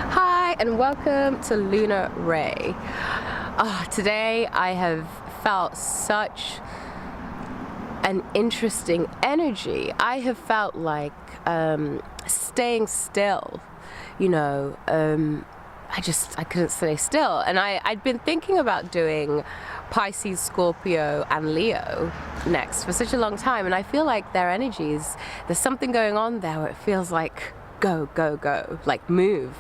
Hi and welcome to Lunar Ray. Today I have felt such an interesting energy. I have felt like staying still, you know. I couldn't stay still, and I'd been thinking about doing Pisces, Scorpio and Leo next for such a long time, and I feel like their energies, there's something going on there where it feels like go, go, go, like move,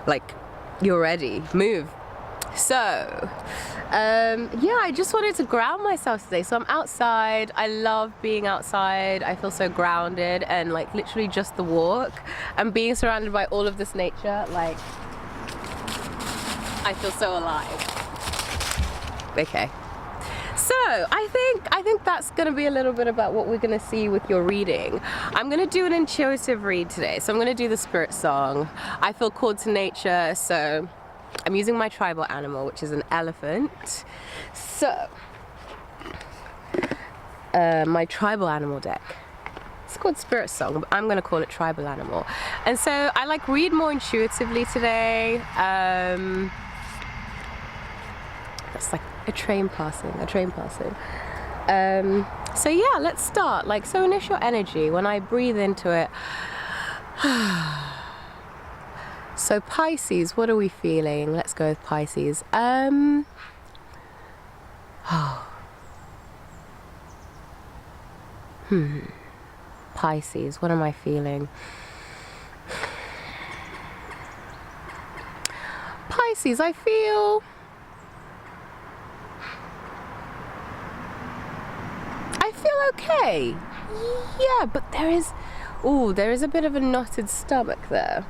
like you're ready, move. So yeah, I just wanted to ground myself today. So I'm outside. I love being outside. I feel so grounded, and like literally just the walk and being surrounded by all of this nature, like I feel so alive. Okay, so I think that's gonna be a little bit about what we're gonna see with your reading. I'm gonna do an intuitive read today, so I'm gonna do the spirit song. I feel called to nature, so I'm using my tribal animal, which is an elephant. So my tribal animal deck, it's called spirit song, but I'm gonna call it tribal animal. And so I like read more intuitively today. That's like a train passing. So yeah, let's start. Like, so initial energy, when I breathe into it. So Pisces, what are we feeling? Let's go with Pisces. Pisces, what am I feeling? Pisces, I feel okay. Yeah, but there is a bit of a knotted stomach there.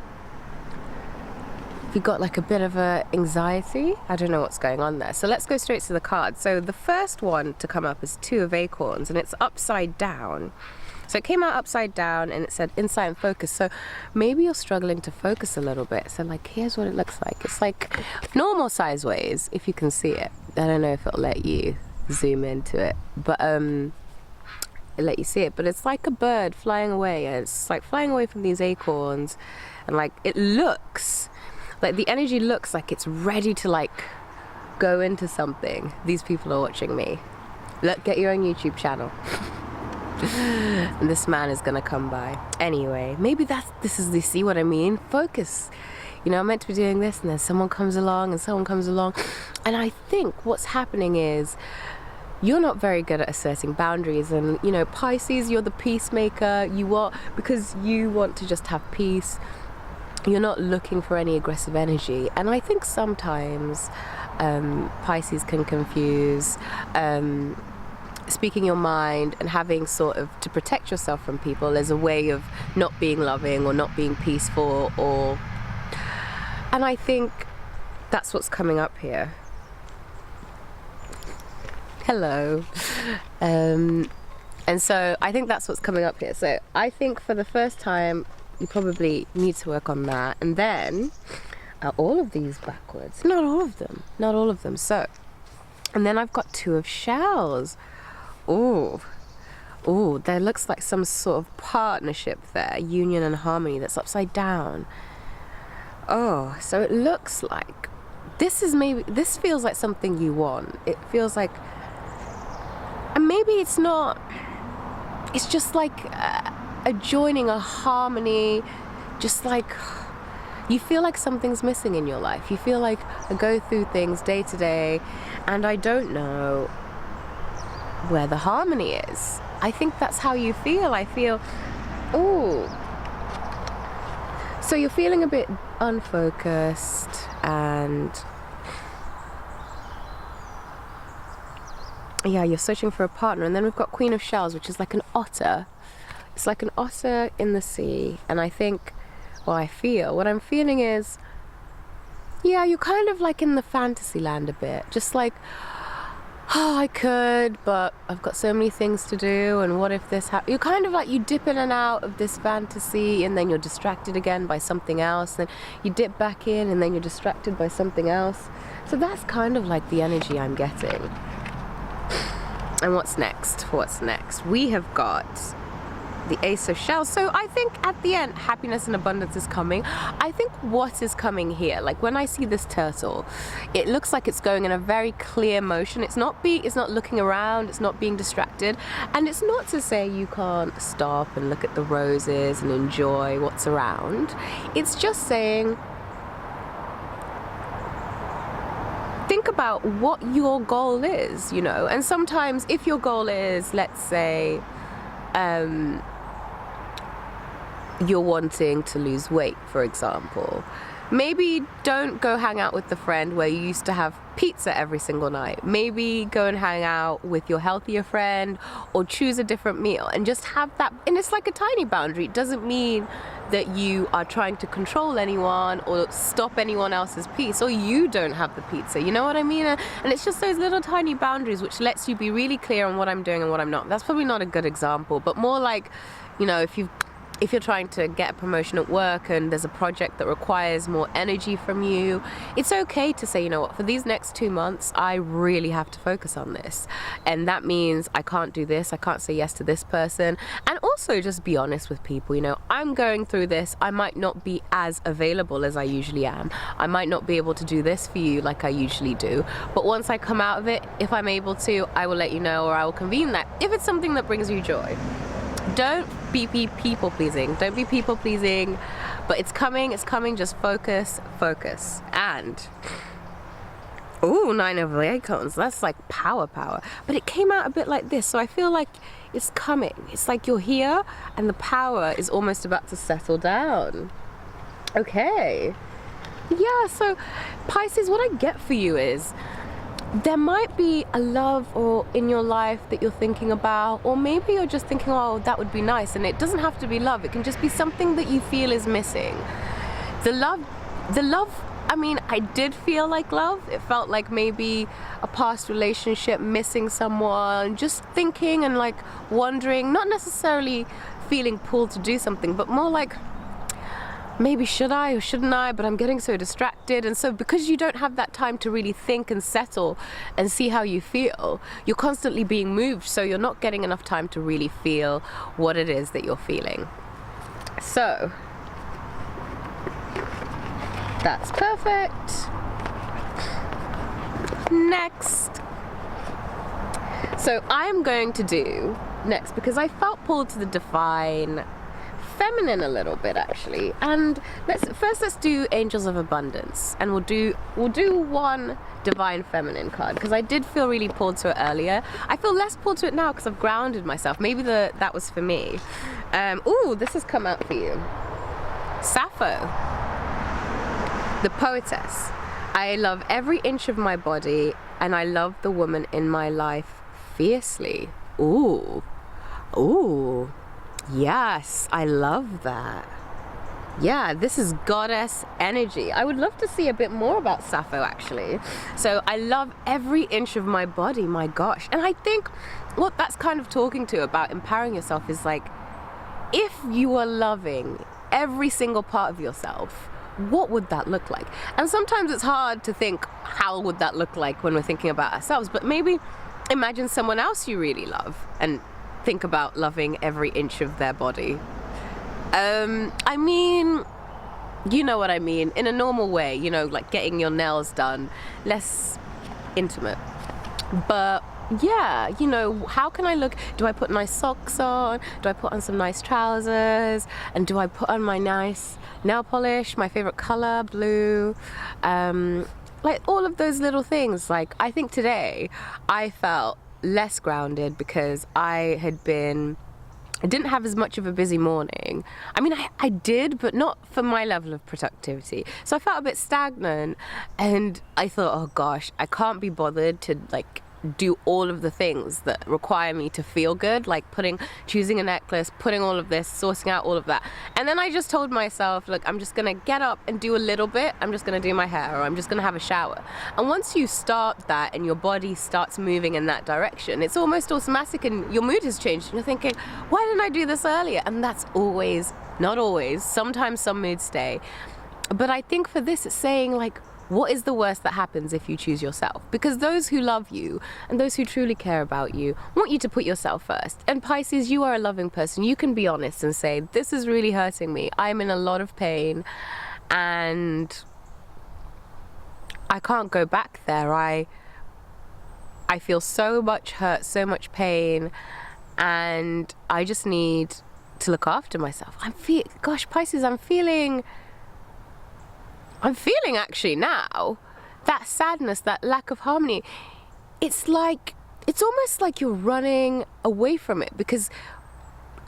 You got like a bit of a anxiety. I don't know what's going on there. So let's go straight to the cards. So the first one to come up is 2 of acorns, and it's upside down. So it came out upside down, and it said insight and focus. So maybe you're struggling to focus a little bit. So like, here's what it looks like. It's like normal sideways, if you can see it. I don't know if it'll let you zoom into it, but it let you see it. But it's like a bird flying away. It's like flying away from these acorns, and like it looks like the energy looks like it's ready to like go into something. These people are watching me. Look, get your own YouTube channel. And this man is gonna come by. Anyway, maybe you see what I mean? Focus. You know, I'm meant to be doing this, and then someone comes along, and I think what's happening is you're not very good at asserting boundaries. And you know, Pisces, you're the peacemaker. Because you want to just have peace. You're not looking for any aggressive energy. And I think sometimes Pisces can confuse speaking your mind and having sort of to protect yourself from people as a way of not being loving or not being peaceful, and I think that's what's coming up here. Hello. And so I think that's what's coming up here. So I think for the first time you probably need to work on that. And then all of these backwards, not all of them. So, and then I've got 2 of shells. Ooh, there looks like some sort of partnership there, union and harmony, that's upside down. Oh, so it looks like this feels like something you want. It feels like, and maybe it's not, it's just like a joining, a harmony, just like you feel like something's missing in your life. You feel like I go through things day to day and I don't know where the harmony is. I think that's how you feel. I feel, ooh. So you're feeling a bit unfocused, and yeah, you're searching for a partner. And then we've got Queen of Shells, which is like an otter. It's like an otter in the sea. And I think, what I'm feeling is, yeah, you're kind of like in the fantasy land a bit. Just like, oh, I could, but I've got so many things to do, and what if this happens? You're kind of like, you dip in and out of this fantasy, and then you're distracted again by something else, then you dip back in, and then you're distracted by something else. So that's kind of like the energy I'm getting. And what's next? What's next? We have got the Ace of Shells. So I think at the end, happiness and abundance is coming. I think what is coming here, like when I see this turtle, it looks like it's going in a very clear motion. It's not looking around, it's not being distracted. And it's not to say you can't stop and look at the roses and enjoy what's around. It's just saying, think about what your goal is, you know. And sometimes if your goal is, let's say, you're wanting to lose weight, for example, maybe don't go hang out with the friend where you used to have pizza every single night. Maybe go and hang out with your healthier friend, or choose a different meal and just have that. And it's like a tiny boundary. It doesn't mean that you are trying to control anyone or stop anyone else's peace, or you don't have the pizza, you know what I mean? And it's just those little tiny boundaries which lets you be really clear on what I'm doing and what I'm not. That's probably not a good example, but more like, you know, if you're trying to get a promotion at work and there's a project that requires more energy from you, it's okay to say, you know what, for these next 2 months, I really have to focus on this. And that means I can't do this, I can't say yes to this person. And also just be honest with people, you know, I'm going through this, I might not be as available as I usually am. I might not be able to do this for you like I usually do. But once I come out of it, if I'm able to, I will let you know, or I will convene that, if it's something that brings you joy. Don't be people pleasing. Don't be people pleasing. But it's coming. Just focus. And ooh, 9 of Acorns. That's like power. But it came out a bit like this, so I feel like it's coming. It's like you're here, and the power is almost about to settle down. Okay. Yeah. So Pisces, what I get for you is, there might be a love or in your life that you're thinking about, or maybe you're just thinking, oh, that would be nice. And it doesn't have to be love. It can just be something that you feel is missing. The love, I mean, I did feel like love. It felt like maybe a past relationship, missing someone, just thinking and like wondering, not necessarily feeling pulled to do something, but more like, maybe should I or shouldn't I, but I'm getting so distracted. And so because you don't have that time to really think and settle and see how you feel, you're constantly being moved, so you're not getting enough time to really feel what it is that you're feeling. So that's perfect. Next. So I'm going to do next, because I felt pulled to the divine feminine a little bit actually, and let's do Angels of Abundance, and we'll do one divine feminine card, because I did feel really pulled to it earlier. I feel less pulled to it now because I've grounded myself. Maybe that was for me. Ooh, this has come out for you. Sappho, the poetess. I love every inch of my body, and I love the woman in my life fiercely. Ooh. Yes, I love that. Yeah, this is goddess energy. I would love to see a bit more about Sappho actually. So I love every inch of my body, my gosh. And I think what that's kind of talking to about empowering yourself is like, if you are loving every single part of yourself, what would that look like? And sometimes it's hard to think, how would that look like when we're thinking about ourselves? But maybe imagine someone else you really love and think about loving every inch of their body. I mean, you know what I mean, in a normal way, you know, like getting your nails done, less intimate. But yeah, you know, how can I look? Do I put nice socks on? Do I put on some nice trousers? And do I put on my nice nail polish, my favorite color, blue? Like all of those little things. Like I think today I felt less grounded because I didn't have as much of a busy morning. I mean, I did, but not for my level of productivity. So I felt a bit stagnant, and I thought, oh gosh, I can't be bothered to like do all of the things that require me to feel good, like choosing a necklace, putting all of this, sourcing out all of that. And then I just told myself, look, I'm just gonna get up and do a little bit. I'm just gonna do my hair, or I'm just gonna have a shower. And once you start that and your body starts moving in that direction, it's almost automatic and your mood has changed. And you're thinking, why didn't I do this earlier? And that's always, not always, sometimes some moods stay. But I think for this, it's saying like, what is the worst that happens if you choose yourself? Because those who love you and those who truly care about you want you to put yourself first. And Pisces, you are a loving person. You can be honest and say, this is really hurting me. I'm in a lot of pain and I can't go back there. I feel so much hurt, so much pain, and I just need to look after myself. Gosh, Pisces, I'm feeling actually now that sadness, that lack of harmony. It's almost like you're running away from it, because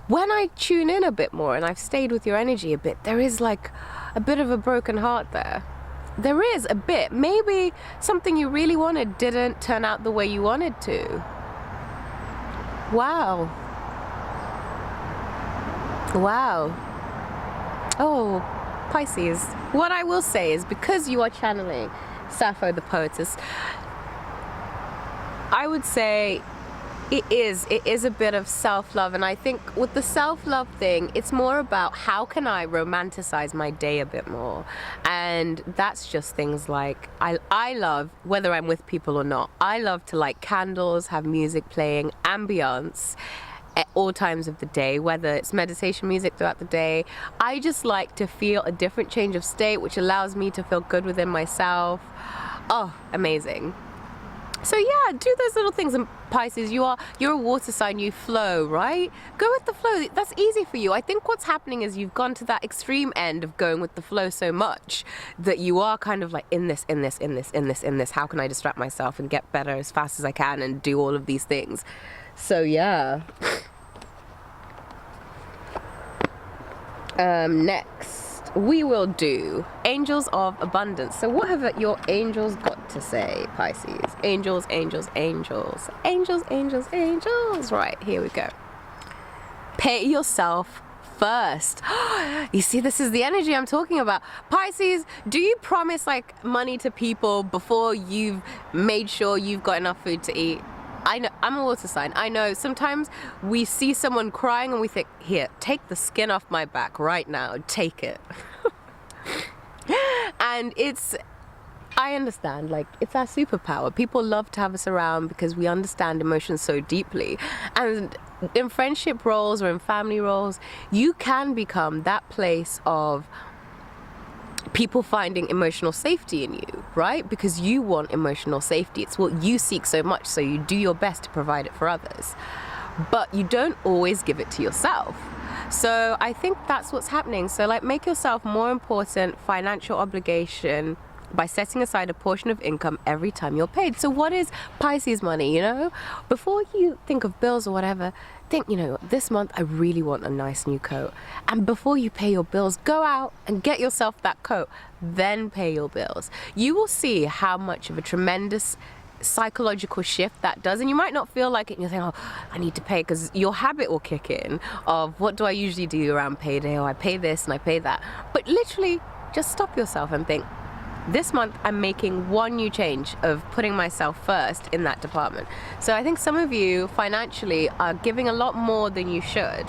when I tune in a bit more and I've stayed with your energy a bit, there is like a bit of a broken heart there. There is a bit. Maybe something you really wanted didn't turn out the way you wanted to. Wow. Oh, Pisces, what I will say is, because you are channeling Sappho the poetess, I would say it is a bit of self-love. And I think with the self-love thing, it's more about how can I romanticize my day a bit more. And that's just things like, I love, whether I'm with people or not, I love to light candles, have music playing, ambience at all times of the day, whether it's meditation music throughout the day. I just like to feel a different change of state, which allows me to feel good within myself. Oh, amazing. So yeah, do those little things. And Pisces, you're a water sign, you flow, right? Go with the flow. That's easy for you. I think what's happening is you've gone to that extreme end of going with the flow so much that you are kind of like in this. How can I distract myself and get better as fast as I can and do all of these things? So yeah. Next, we will do Angels of Abundance. So what have your angels got to say, Pisces? Angels, angels, angels. Angels, angels, angels. Right, here we go. Pay yourself first. You see, this is the energy I'm talking about. Pisces, do you promise like money to people before you've made sure you've got enough food to eat? I know, I'm a water sign. I know sometimes we see someone crying and we think, here, take the skin off my back right now, take it. And I understand, like, it's our superpower. People love to have us around because we understand emotions so deeply. And in friendship roles or in family roles, you can become that place of people finding emotional safety in you, right? Because you want emotional safety. It's what you seek so much, so you do your best to provide it for others. But you don't always give it to yourself. So I think that's what's happening. So like, make yourself more important financial obligation by setting aside a portion of income every time you're paid. So what is Pisces money, you know? Before you think of bills or whatever, think, you know, this month I really want a nice new coat. And before you pay your bills, go out and get yourself that coat, then pay your bills. You will see how much of a tremendous psychological shift that does. And you might not feel like it, and you're saying, oh, I need to pay, because your habit will kick in of, what do I usually do around payday? Oh, I pay this and I pay that. But literally just stop yourself and think, this month I'm making one new change of putting myself first in that department. So I think some of you financially are giving a lot more than you should.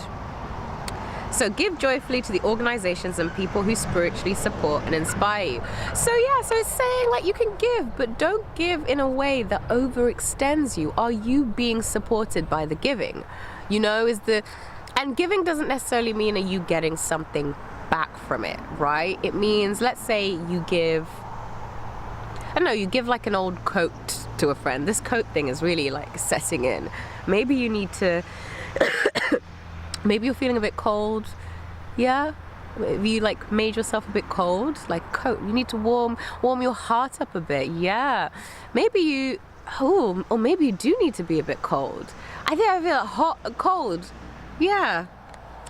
So give joyfully to the organizations and people who spiritually support and inspire you. So yeah, so it's saying like you can give, but don't give in a way that overextends you. Are you being supported by the giving? You know, and giving doesn't necessarily mean are you getting something back from it, right? It means, let's say you give, I don't know, you give like an old coat to a friend. This coat thing is really like setting in. Maybe you need to, maybe you're feeling a bit cold. Yeah? Maybe you like made yourself a bit cold, like coat. You need to warm your heart up a bit. Yeah. Maybe or maybe you do need to be a bit cold. I think I feel hot, cold. Yeah.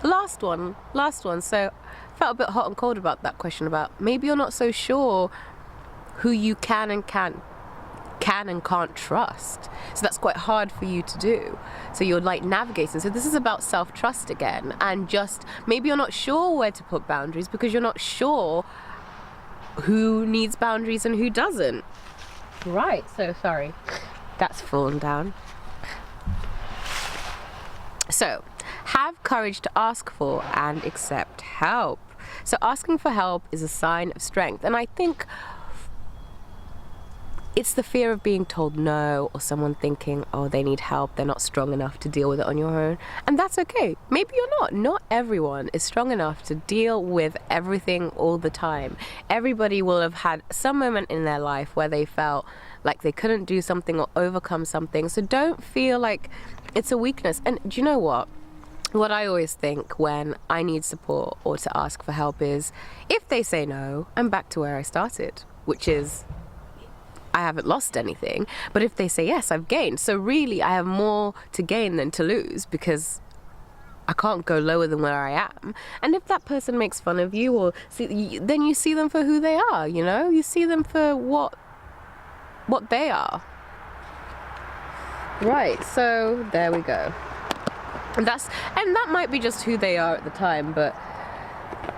Last one. So felt a bit hot and cold about that question, about maybe you're not so sure who you can and can't trust. So that's quite hard for you to do. So you're like navigating. So this is about self-trust again, and just maybe you're not sure where to put boundaries because you're not sure who needs boundaries and who doesn't. Right, so sorry. That's fallen down. So, have courage to ask for and accept help. So asking for help is a sign of strength. And I think it's the fear of being told no, or someone thinking, oh, they need help, they're not strong enough to deal with it on your own. And that's okay. Maybe you're not. Not everyone is strong enough to deal with everything all the time. Everybody will have had some moment in their life where they felt like they couldn't do something or overcome something. So don't feel like it's a weakness. And do you know what? What I always think when I need support or to ask for help is, if they say no, I'm back to where I started, which is, I haven't lost anything. But if they say yes, I've gained. So really, I have more to gain than to lose, because I can't go lower than where I am. And if that person makes fun of you, or then you see them for who they are, you know? You see them for what they are. Right, so there we go. And that might be just who they are at the time, but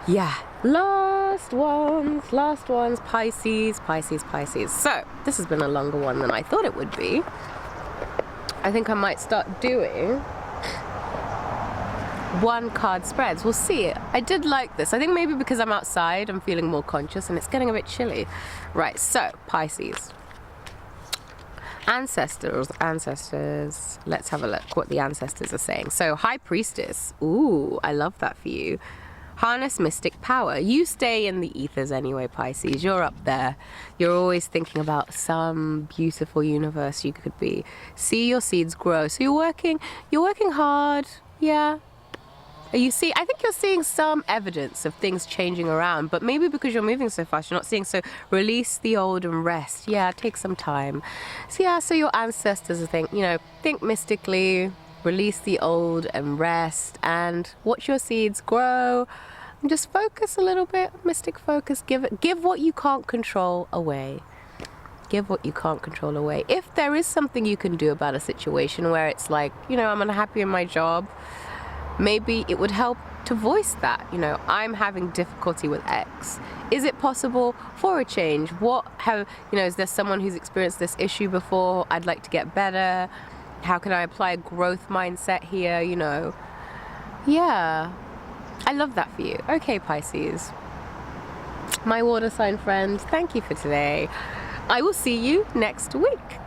yeah. Last ones, Pisces. So this has been a longer one than I thought it would be. I think I might start doing one card spreads. We'll see. I did like this. I think maybe because I'm outside, I'm feeling more conscious and it's getting a bit chilly. Right, so Pisces. Ancestors. Let's have a look what the ancestors are saying. So, High Priestess. Ooh, I love that for you. Harness mystic power. You stay in the ethers anyway, Pisces. You're up there. You're always thinking about some beautiful universe you could be. See your seeds grow. So you're working hard. Yeah. I think you're seeing some evidence of things changing around, but maybe because you're moving so fast, you're not seeing. So release the old and rest. Yeah, take some time. So yeah, so your ancestors think mystically, release the old and rest, and watch your seeds grow. And just focus a little bit, mystic focus. Give what you can't control away. Give what you can't control away. If there is something you can do about a situation where it's like, I'm unhappy in my job, maybe it would help to voice that. I'm having difficulty with X. Is it possible for a change? Is there someone who's experienced this issue before? I'd like to get better. How can I apply a growth mindset here? Yeah, I love that for you. Okay, Pisces, my water sign friend, thank you for today. I will see you next week.